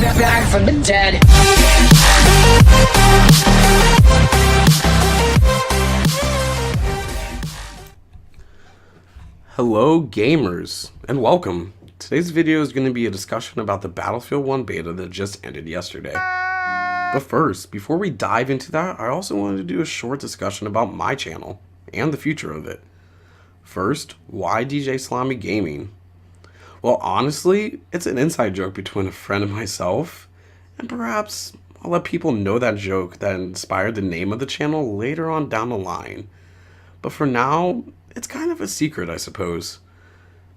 back from the dead. Hello gamers, and welcome. Today's video is going to be a discussion about the Battlefield 1 beta that just ended yesterday. But first, before we dive into that, I also wanted to do a short discussion about my channel and the future of it. First, why DJ Salami Gaming? Well, honestly, it's an inside joke between a friend and myself, and perhaps I'll let people know that joke that inspired the name of the channel later on down the line. But for now, it's kind of a secret, I suppose.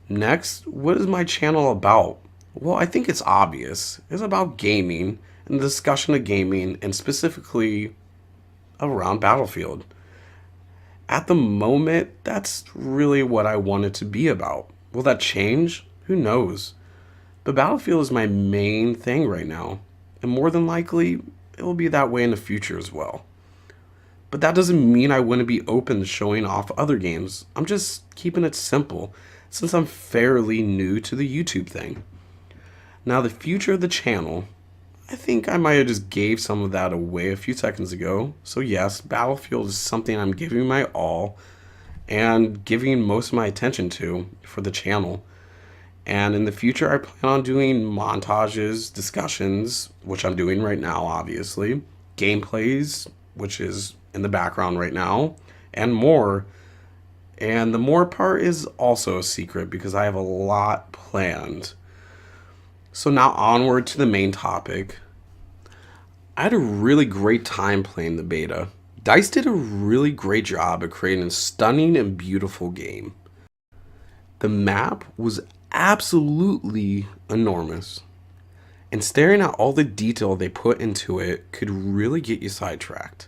Next, what is my channel about? Well, I think it's obvious. It's about gaming and the discussion of gaming, and specifically around Battlefield. At the moment, that's really what I want it to be about. Will that change? Who knows? But Battlefield is my main thing right now, and more than likely, it will be that way in the future as well. But that doesn't mean I wouldn't be open to showing off other games. I'm just keeping it simple, since I'm fairly new to the YouTube thing. Now, the future of the channel, I think I might have just gave some of that away a few seconds ago. So yes, Battlefield is something I'm giving my all and giving most of my attention to for the channel. And in the future, I plan on doing montages, discussions, which I'm doing right now, obviously, gameplays, which is in the background right now, and more. And the more part is also a secret because I have a lot planned. So now onward to the main topic. I had a really great time playing the beta. DICE did a really great job of creating a stunning and beautiful game. The map was absolutely enormous, and staring at all the detail they put into it could really get you sidetracked.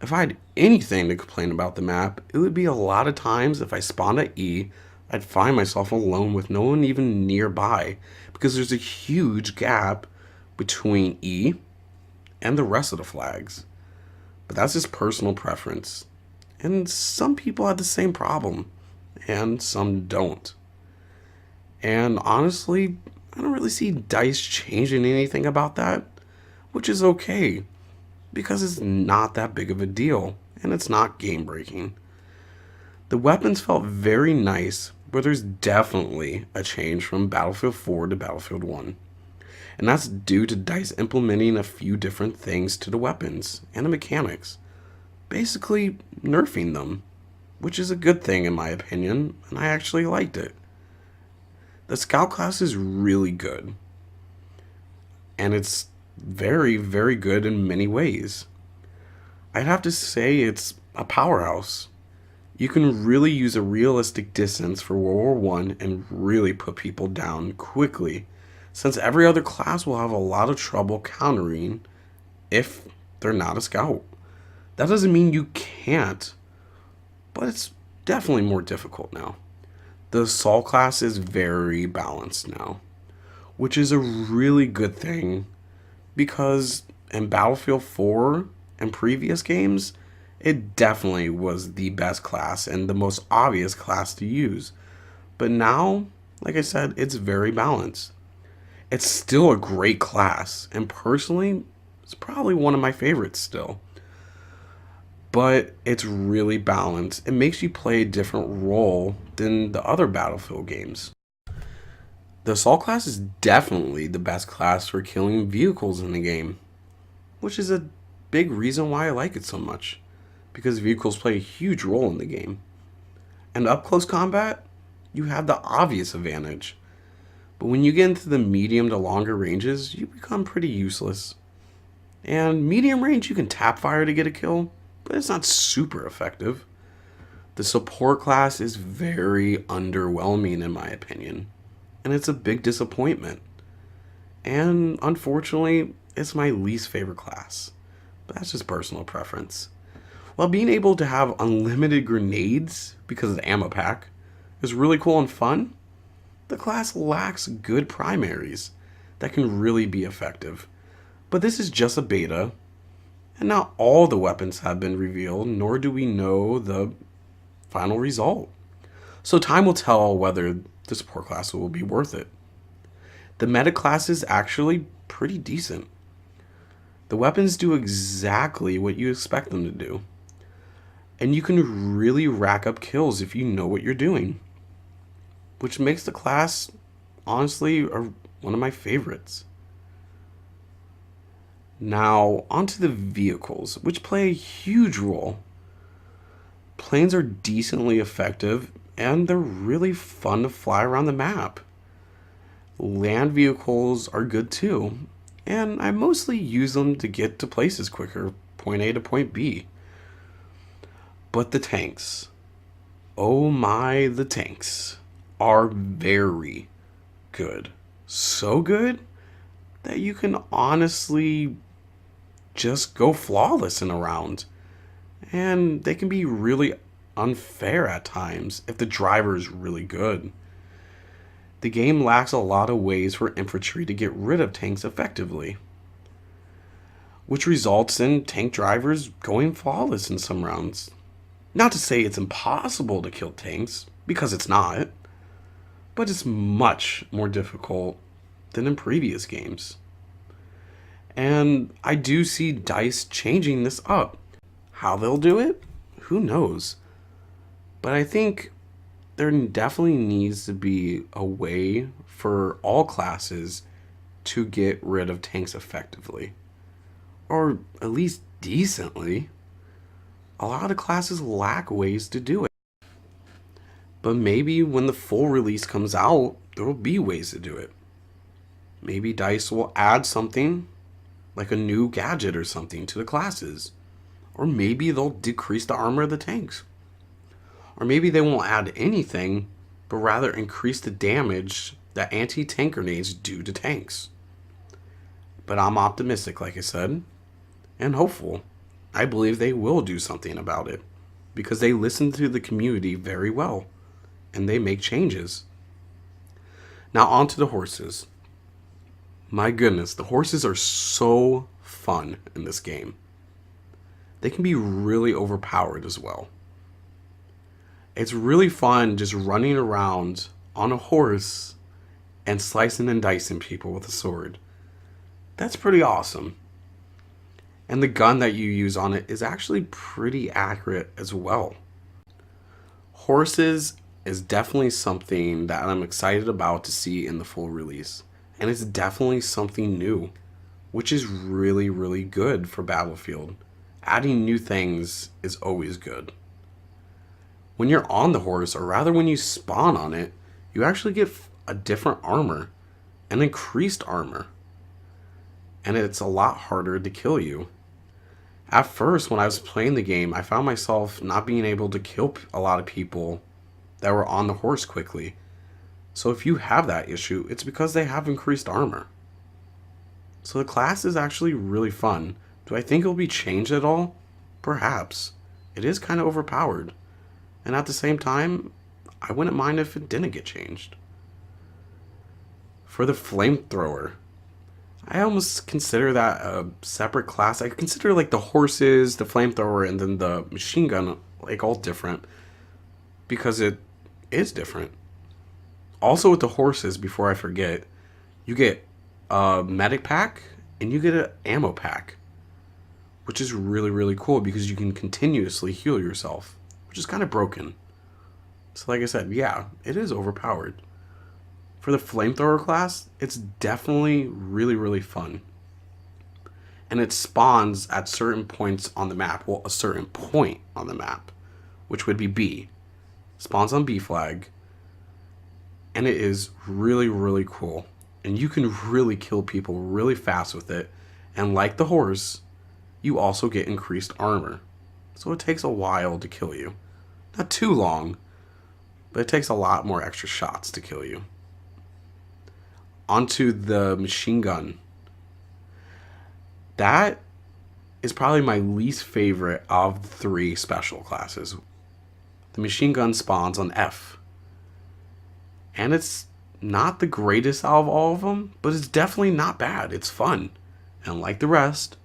If I had anything to complain about the map, it would be a lot of times if I spawned at E, I'd find myself alone with no one even nearby because there's a huge gap between E and the rest of the flags. But that's just personal preference. And some people have the same problem, and some don't. And honestly, I don't really see DICE changing anything about that, which is okay, because it's not that big of a deal, and it's not game breaking. The weapons felt very nice, but there's definitely a change from Battlefield 4 to Battlefield 1. And that's due to DICE implementing a few different things to the weapons and the mechanics. Basically, nerfing them, which is a good thing in my opinion, and I actually liked it. The Scout class is really good, and it's very, very good in many ways. I'd have to say it's a powerhouse. You can really use a realistic distance for World War I and really put people down quickly, since every other class will have a lot of trouble countering if they're not a scout. That doesn't mean you can't, but it's definitely more difficult now. The Assault class is very balanced now, which is a really good thing because in Battlefield 4 and previous games, it definitely was the best class and the most obvious class to use. But now, like I said, it's very balanced. It's still a great class, and personally, it's probably one of my favorites still. But it's really balanced. It makes you play a different role than the other Battlefield games. The Assault class is definitely the best class for killing vehicles in the game, which is a big reason why I like it so much, because vehicles play a huge role in the game. And up close combat, you have the obvious advantage. But when you get into the medium to longer ranges, you become pretty useless. And medium range, you can tap fire to get a kill, but it's not super effective. The support class is very underwhelming in my opinion, and it's a big disappointment. And unfortunately, it's my least favorite class, but that's just personal preference. While being able to have unlimited grenades because of the ammo pack is really cool and fun, the class lacks good primaries that can really be effective. But this is just a beta, and not all the weapons have been revealed, nor do we know the final result. So time will tell whether the support class will be worth it. The meta class is actually pretty decent. The weapons do exactly what you expect them to do. And you can really rack up kills if you know what you're doing. Which makes the class, honestly, one of my favorites. Now, onto the vehicles, which play a huge role. Planes are decently effective, and they're really fun to fly around the map. Land vehicles are good too, and I mostly use them to get to places quicker, point A to point B. But the tanks, oh my, the tanks are very good. So good that you can honestly just go flawless in a round. And they can be really unfair at times if the driver is really good. The game lacks a lot of ways for infantry to get rid of tanks effectively, which results in tank drivers going flawless in some rounds. Not to say it's impossible to kill tanks, because it's not, but it's much more difficult than in previous games. And I do see DICE changing this up. How they'll do it? Who knows? But I think there definitely needs to be a way for all classes to get rid of tanks effectively. Or at least decently. A lot of classes lack ways to do it. But maybe when the full release comes out, there will be ways to do it. Maybe DICE will add something, like a new gadget or something, to the classes. Or maybe they'll decrease the armor of the tanks. Or maybe they won't add anything, but rather increase the damage that anti-tank grenades do to tanks. But I'm optimistic, like I said, and hopeful. I believe they will do something about it, because they listen to the community very well, and they make changes. Now on to the horses. My goodness, the horses are so fun in this game. They can be really overpowered as well. It's really fun just running around on a horse and slicing and dicing people with a sword. That's pretty awesome. And the gun that you use on it is actually pretty accurate as well. Horses is definitely something that I'm excited about to see in the full release. And it's definitely something new, which is really, really good for Battlefield. Adding new things is always good. When you're on the horse, or rather when you spawn on it, you actually get a different armor, an increased armor. And it's a lot harder to kill you. At first, when I was playing the game, I found myself not being able to kill a lot of people that were on the horse quickly. So if you have that issue, it's because they have increased armor. So the class is actually really fun. Do I think it'll be changed at all? Perhaps. It is kind of overpowered. And at the same time, I wouldn't mind if it didn't get changed. For the flamethrower, I almost consider that a separate class. I consider like the horses, the flamethrower, and then the machine gun like all different. Because it is different. Also with the horses, before I forget, you get a medic pack and you get an ammo pack. Which is really, really cool because you can continuously heal yourself, which is kind of broken. So like I said, yeah, it is overpowered. For the flamethrower class, it's definitely really, really fun. And it spawns at certain points on the map. Well, a certain point on the map, which would be B. Spawns on B flag. And it is really, really cool. And you can really kill people really fast with it. And like the horse, you also get increased armor. So it takes a while to kill you. Not too long, but it takes a lot more extra shots to kill you. Onto the machine gun. That is probably my least favorite of the three special classes. The machine gun spawns on F. And it's not the greatest out of all of them, but it's definitely not bad. It's fun. And like the rest,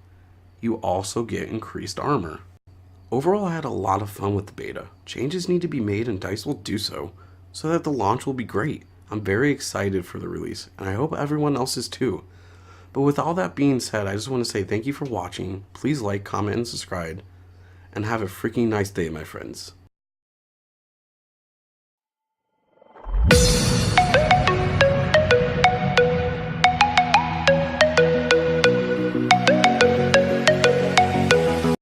you also get increased armor. Overall, I had a lot of fun with the beta. Changes need to be made and DICE will do so that the launch will be great. I'm very excited for the release, and I hope everyone else is too. But with all that being said, I just want to say thank you for watching. Please like, comment, and subscribe. And have a freaking nice day, my friends.